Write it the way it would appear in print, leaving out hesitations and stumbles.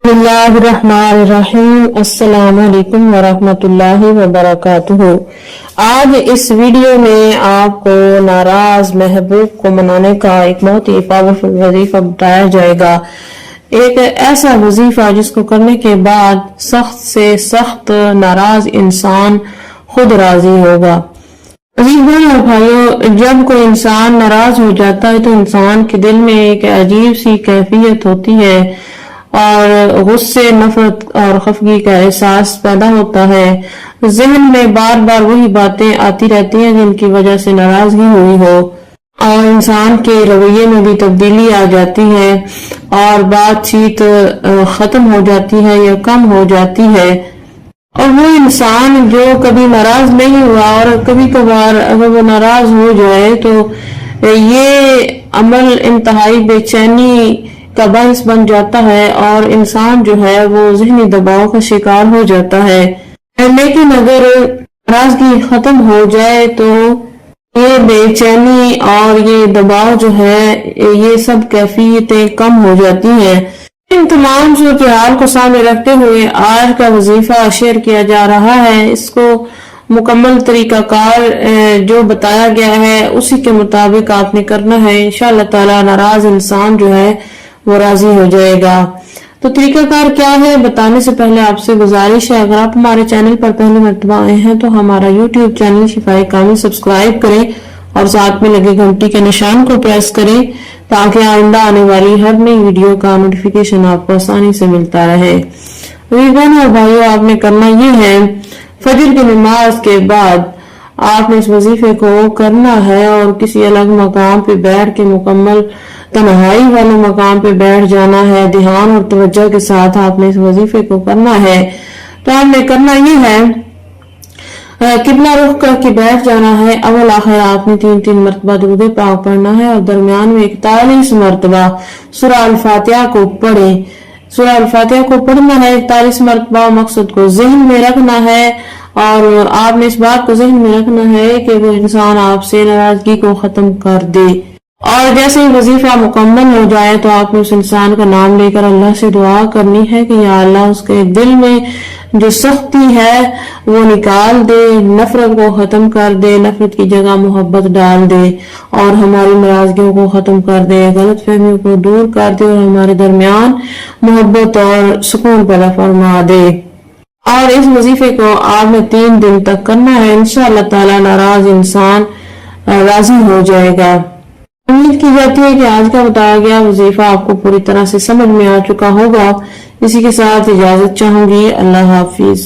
बिस्मिल्लाहिर्रहमानिर्रहीम। अस्सलाम वालेकुम वरहमतुल्लाहि वबरकातुहू। आज इस वीडियो में आपको नाराज महबूब को मनाने का एक बहुत ही पावरफुल वजीफा बताया जाएगा। एक ऐसा वजीफा जिसको करने के बाद सख्त से सख्त नाराज इंसान खुद राजी होगा। अजीज बहनों और भाइयों, जब कोई इंसान नाराज हो जाता है तो इंसान के दिल में एक अजीब सी कैफियत होती है और गुस्से, नफरत और खफगी का एहसास पैदा होता है। जहन में बार बार वही बातें आती रहती हैं जिनकी वजह से नाराजगी हुई हो, और इंसान के रवैये में भी तब्दीली आ जाती है और बातचीत खत्म हो जाती है या कम हो जाती है। और वो इंसान जो कभी नाराज नहीं हुआ और कभी कभार अगर वो नाराज हो जाए तो ये अमल इंतहाई बेचैनी का बायस बन जाता है और इंसान जो है वो ज़हनी दबाव का शिकार हो जाता है। लेकिन अगर नाराजगी खत्म हो जाए तो ये बेचैनी और ये दबाव जो है ये सब कैफियतें कम हो जाती हैं। इन तमाम सूरत-ए-हाल को सामने रखते हुए आज का वजीफा शेयर किया जा रहा है। इसको मुकम्मल तरीकाकार जो बताया गया है उसी के मुताबिक आपने करना है। इंशाअल्लाह ताला नाराज इंसान जो है वो राजी हो जाएगा। तो तरीकाकार क्या है बताने से पहले आपसे गुजारिश है, अगर आप हमारे चैनल पर पहली मर्तबा आए हैं तो हमारा यूट्यूब चैनल शिफाए कामिल सब्सक्राइब करें और साथ में लगे घंटी के निशान को प्रेस करें ताकि आइंदा आने वाली हर नई वीडियो का नोटिफिकेशन आपको आसानी से मिलता रहे। बहनों और भाइयों, आपने करना ये है, फजर की नमाज के बाद आपने इस वजीफे को करना है और किसी अलग मकाम पे बैठ के मुकम्मल तन्हाई वाले मकाम पे बैठ जाना है। ध्यान और तवज्जो के साथ आपने इस वजीफे को करना है। तो आपने करना ये है, किबला रुख करके बैठ जाना है। अव्वल आखिर आपने 3-3 मरतबा दुरूद पाक पढ़ना है और दरमियान में 41 मरतबा सूरह अल फातिहा को पढ़े। सूरह अल फातिहा को पढ़ना है 41 मरतबा। मकसद को जहन में रखना है और आपने इस बात को जहन में रखना है कि वो इंसान आपसे नाराजगी को खत्म कर दे। और जैसे ही वजीफा मुकम्मल हो जाए तो आपने उस इंसान का नाम लेकर अल्लाह से दुआ करनी है कि या अल्लाह उसके दिल में जो सख्ती है वो निकाल दे, नफरत को खत्म कर दे, नफरत की जगह मोहब्बत डाल दे और हमारी नाराजगियों को खत्म कर दे, गलत फहमियों को दूर कर दे और हमारे दरमियान मोहब्बत और सुकून पैदा फरमा दे। और इस वजीफे को आपने 3 दिन तक करना है। इंशाअल्लाह ताला नाराज इंसान राजी हो जाएगा। उम्मीद की जाती है कि आज का बताया गया वजीफा आपको पूरी तरह से समझ में आ चुका होगा। इसी के साथ इजाजत चाहूंगी। अल्लाह हाफिज।